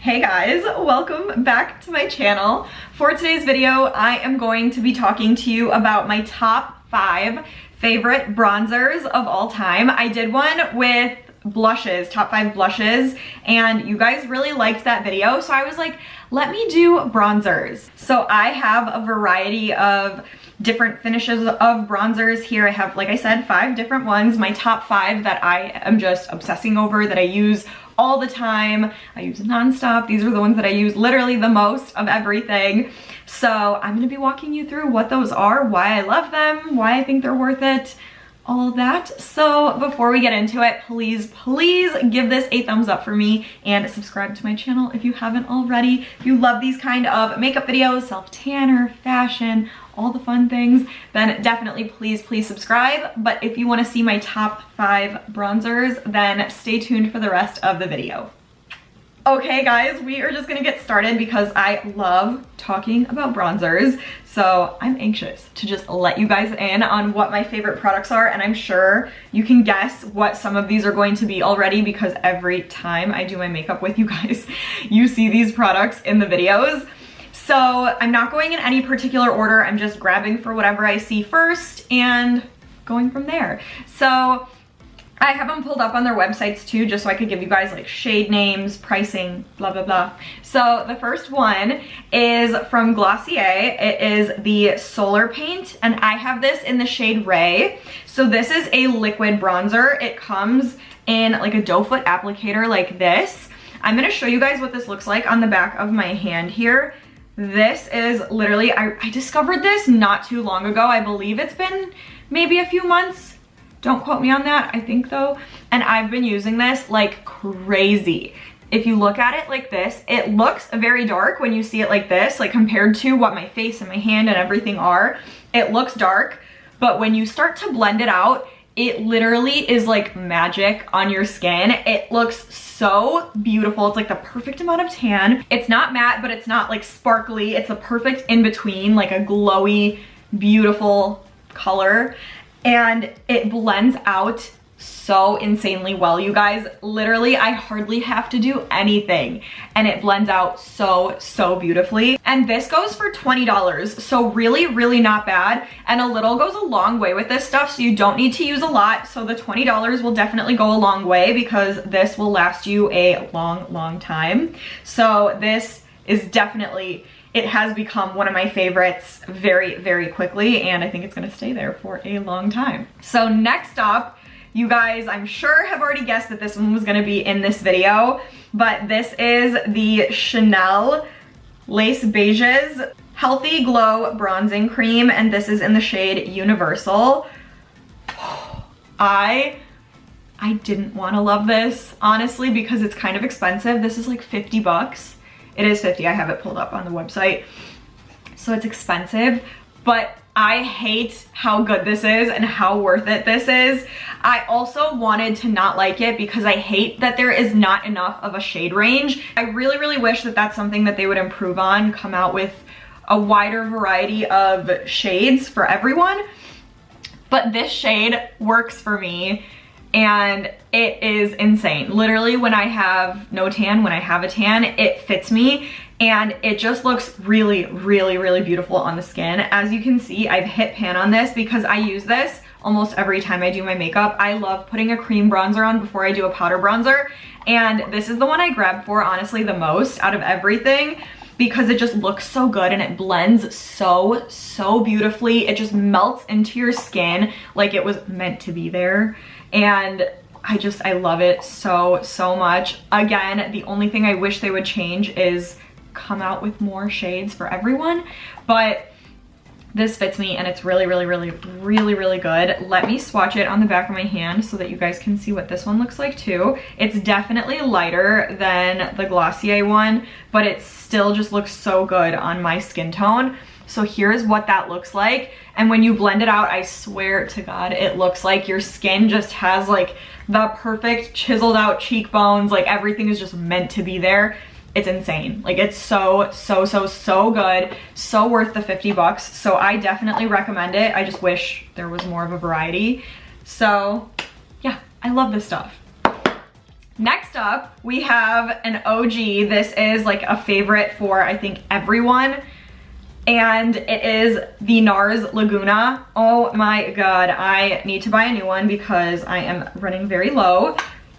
Hey guys, welcome back to my channel. For today's video, I am going to be talking to you about my top 5 favorite bronzers of all time. I did one with blushes, top 5 blushes, and you guys really liked that video, so I was like, let me do bronzers. So I have a variety of different finishes of bronzers here. I have, like I said, 5 different ones. My top 5 that I am just obsessing over, that I use all the time. I use nonstop. These are the ones that I use literally the most of everything. So I'm gonna be walking you through what those are, why I love them, why I think they're worth it, all of that. So before we get into it, please give this a thumbs up for me and subscribe to my channel if you haven't already. If you love these kind of makeup videos, self-tanner, fashion, all the fun things, then definitely please subscribe. But if you want to see my top 5 bronzers, then stay tuned for the rest of the video. Okay guys, we are just gonna get started because I love talking about bronzers. So I'm anxious to just let you guys in on what my favorite products are, and I'm sure you can guess what some of these are going to be already because every time I do my makeup with you guys, you see these products in the videos. So I'm not going in any particular order. I'm just grabbing for whatever I see first and going from there. So I have them pulled up on their websites too, just so I could give you guys like shade names, pricing, blah, blah, blah. So the first one is from Glossier. It is the Solar Paint, and I have this in the shade Ray. So this is a liquid bronzer. It comes in like a doe foot applicator like this. I'm gonna show you guys what this looks like on the back of my hand here. This is literally, I discovered this not too long ago. I believe it's been maybe a few months. Don't quote me on that, I think though. And I've been using this like crazy. If you look at it like this, it looks very dark when you see it like this, like compared to what my face and my hand and everything are. It looks dark, but when you start to blend it out, it literally is like magic on your skin. It looks so beautiful. It's like the perfect amount of tan. It's not matte, but it's not like sparkly. It's a perfect in between, like a glowy, beautiful color. And it blends out so insanely well, you guys. Literally, I hardly have to do anything and it blends out so beautifully. And this goes for $20, so really not bad. And a little goes a long way with this stuff, so you don't need to use a lot. So the $20 will definitely go a long way because this will last you a long time. So this is definitely, it has become one of my favorites very quickly, and I think it's gonna stay there for a long time. So next up, you guys, I'm sure have already guessed that this one was gonna be in this video, but this is the Chanel Lace Beiges Healthy Glow Bronzing Cream, and this is in the shade Universal. I didn't wanna love this, honestly, because it's kind of expensive. This is like 50 bucks. It is 50, I have it pulled up on the website. So it's expensive, but I hate how good this is and how worth it this is. I also wanted to not like it because I hate that there is not enough of a shade range. I really wish that that's something that they would improve on, come out with a wider variety of shades for everyone. But this shade works for me, and it is insane. Literally, when I have no tan, when I have a tan, it fits me, and it just looks really beautiful on the skin. As you can see, I've hit pan on this because I use this almost every time I do my makeup. I love putting a cream bronzer on before I do a powder bronzer, and this is the one I grab for, honestly, the most out of everything, because it just looks so good and it blends so beautifully. It just melts into your skin like it was meant to be there. And I love it so much. Again, the only thing I wish they would change is come out with more shades for everyone, but this fits me and it's really good. Let me swatch it on the back of my hand so that you guys can see what this one looks like too. It's definitely lighter than the Glossier one, but it still just looks so good on my skin tone. So here's what that looks like. And when you blend it out, I swear to God, it looks like your skin just has like the perfect chiseled out cheekbones. Like everything is just meant to be there. It's insane. Like it's so good. So worth the 50 bucks. So I definitely recommend it. I just wish there was more of a variety. So yeah, I love this stuff. Next up, we have an OG. This is like a favorite for, I think, everyone. And it is the Nars Laguna. Oh my God, I need to buy a new one because I am running very low.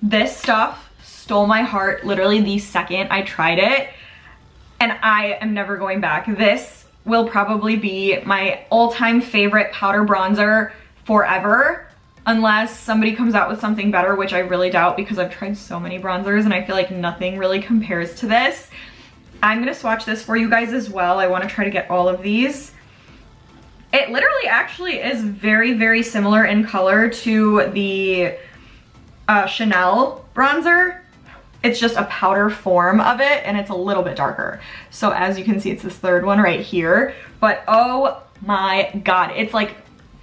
This stuff stole my heart literally the second I tried it, and I am never going back. This will probably be my all-time favorite powder bronzer forever, unless somebody comes out with something better, which I really doubt because I've tried so many bronzers and I feel like nothing really compares to this. I'm gonna swatch this for you guys as well. I wanna try to get all of these. It literally actually is very, very similar in color to the Chanel bronzer. It's just a powder form of it and it's a little bit darker. So as you can see, it's this third one right here. But oh my God, it's like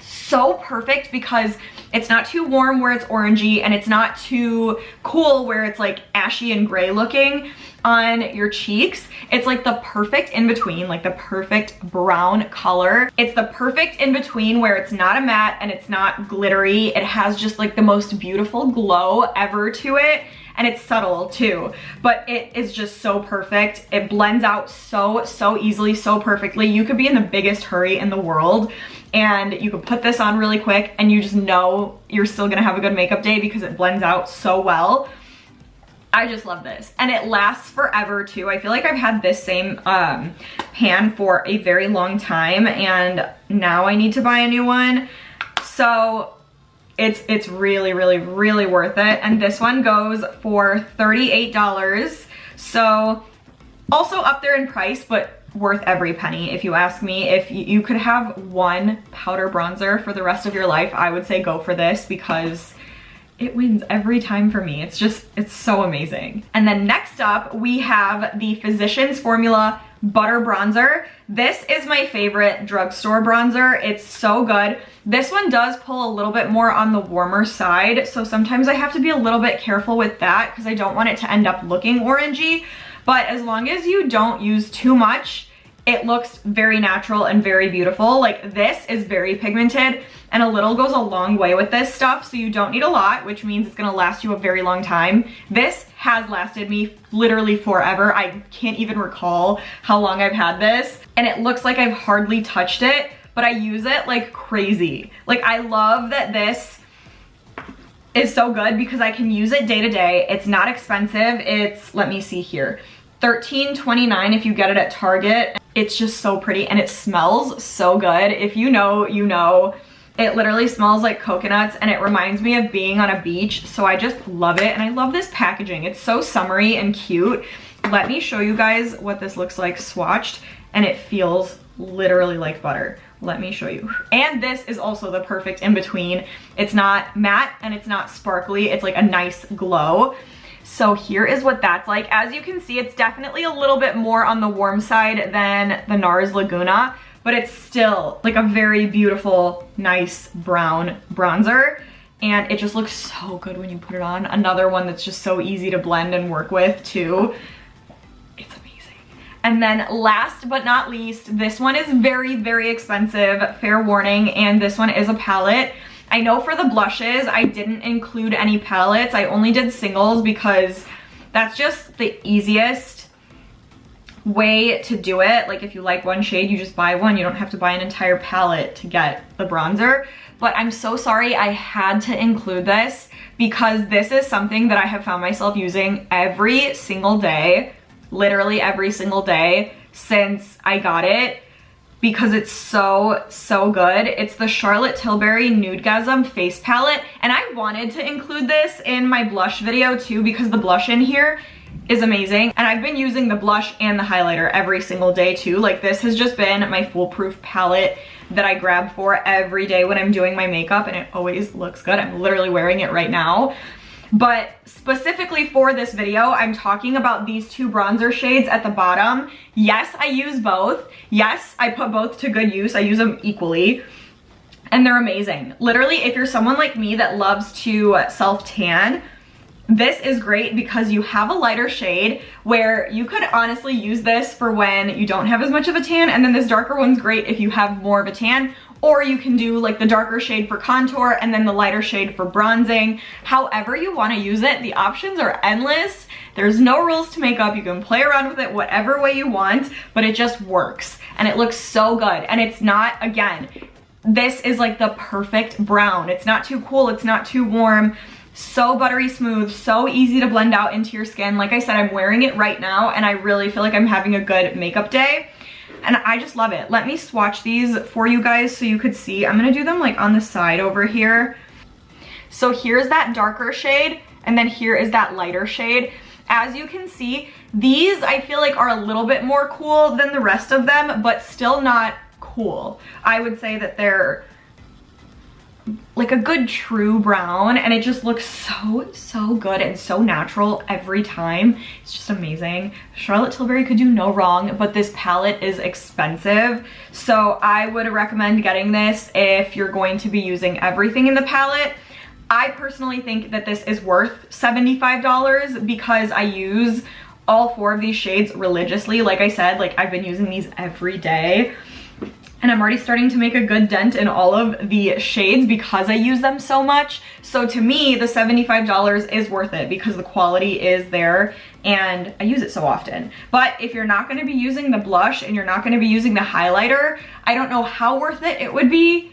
so perfect because it's not too warm where it's orangey and it's not too cool where it's like ashy and gray looking on your cheeks. It's like the perfect in between, like the perfect brown color. It's the perfect in between where it's not a matte and it's not glittery. It has just like the most beautiful glow ever to it. And it's subtle too, but it is just so perfect. It blends out so easily, so perfectly. You could be in the biggest hurry in the world and you could put this on really quick and you just know you're still gonna have a good makeup day because it blends out so well. I just love this. And it lasts forever too. I feel like I've had this same pan for a very long time and now I need to buy a new one. So it's really worth it. And this one goes for $38. So also up there in price, but worth every penny if you ask me. If you could have one powder bronzer for the rest of your life, I would say go for this because it wins every time for me. It's so amazing. And then next up, we have the Physicians Formula Butter Bronzer. This is my favorite drugstore bronzer. It's so good. This one does pull a little bit more on the warmer side, so sometimes I have to be a little bit careful with that because I don't want it to end up looking orangey. But as long as you don't use too much, it looks very natural and very beautiful. Like this is very pigmented and a little goes a long way with this stuff, so you don't need a lot, which means it's gonna last you a very long time. This has lasted me literally forever. I can't even recall how long I've had this, and it looks like I've hardly touched it, but I use it like crazy. Like I love that this is so good because I can use it day to day. It's not expensive. It's, let me see here, $13.29 if you get it at Target. It's just so pretty and it smells so good. If you know, you know. It literally smells like coconuts and it reminds me of being on a beach, so I just love it. And I love this packaging. It's so summery and cute. Let me show you guys what this looks like swatched, and it feels literally like butter. Let me show you. And this is also the perfect in between. It's not matte and it's not sparkly. It's like a nice glow. So here is what that's like. As you can see, it's definitely a little bit more on the warm side than the Nars Laguna, but it's still like a very beautiful, nice brown bronzer. And it just looks so good when you put it on. Another one that's just so easy to blend and work with too. It's amazing. And then last but not least, this one is very expensive, fair warning, and this one is a palette. I know for the blushes, I didn't include any palettes. I only did singles because that's just the easiest way to do it. Like if you like one shade, you just buy one. You don't have to buy an entire palette to get the bronzer. But I'm so sorry I had to include this because this is something that I have found myself using every single day, literally every single day since I got it, because it's so good. It's the Charlotte Tilbury NUDEGASM face palette, and I wanted to include this in my blush video too because the blush in here is amazing, and I've been using the blush and the highlighter every single day too. Like this has just been my foolproof palette that I grab for every day when I'm doing my makeup, and it always looks good. I'm literally wearing it right now. But specifically for this video, I'm talking about these two bronzer shades at the bottom. Yes, I use both. Yes, I put both to good use. I use them equally, and they're amazing. Literally, if you're someone like me that loves to self-tan, this is great because you have a lighter shade where you could honestly use this for when you don't have as much of a tan, and then this darker one's great if you have more of a tan, or you can do like the darker shade for contour and then the lighter shade for bronzing. However you want to use it, the options are endless. There's no rules to makeup. You can play around with it whatever way you want, but it just works and it looks so good. And it's not, again, this is like the perfect brown. It's not too cool, it's not too warm. So buttery smooth, so easy to blend out into your skin. Like I said, I'm wearing it right now and I really feel like I'm having a good makeup day. And I just love it. Let me swatch these for you guys so you could see. I'm gonna do them like on the side over here. So here's that darker shade and then here is that lighter shade. As you can see, these I feel like are a little bit more cool than the rest of them, but still not cool. I would say that they're like a good true brown and it just looks so good and so natural every time. It's just amazing. Charlotte Tilbury could do no wrong, but this palette is expensive, so I would recommend getting this if you're going to be using everything in the palette. I personally think that this is worth $75 because I use all 4 of these shades religiously. Like I said, like I've been using these every day. And I'm already starting to make a good dent in all of the shades because I use them so much. So to me, the $75 is worth it because the quality is there and I use it so often. But if you're not gonna be using the blush and you're not gonna be using the highlighter, I don't know how worth it would be.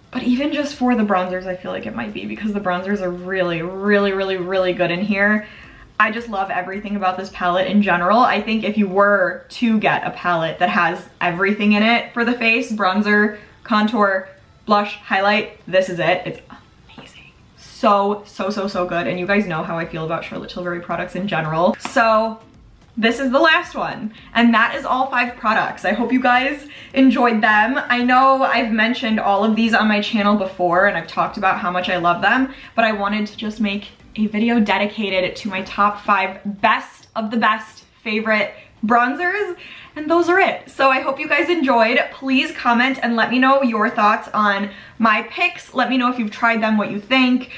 But even just for the bronzers, I feel like it might be because the bronzers are really good in here. I just love everything about this palette in general. I think if you were to get a palette that has everything in it for the face, bronzer, contour, blush, highlight, this is it. It's amazing. So good. And you guys know how I feel about Charlotte Tilbury products in general. So this is the last one. And that is all 5 products. I hope you guys enjoyed them. I know I've mentioned all of these on my channel before and I've talked about how much I love them, but I wanted to just make a video dedicated to my top 5 best of the best favorite bronzers, and those are it. So I hope you guys enjoyed. Please comment and let me know your thoughts on my picks. Let me know if you've tried them, what you think.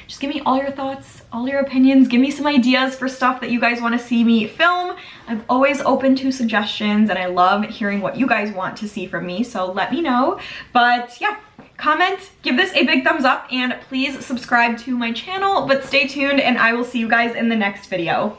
Just give me all your thoughts, all your opinions. Give me some ideas for stuff that you guys want to see me film. I'm always open to suggestions and I love hearing what you guys want to see from me, so let me know. But yeah, comment, give this a big thumbs up, and please subscribe to my channel. But stay tuned and I will see you guys in the next video.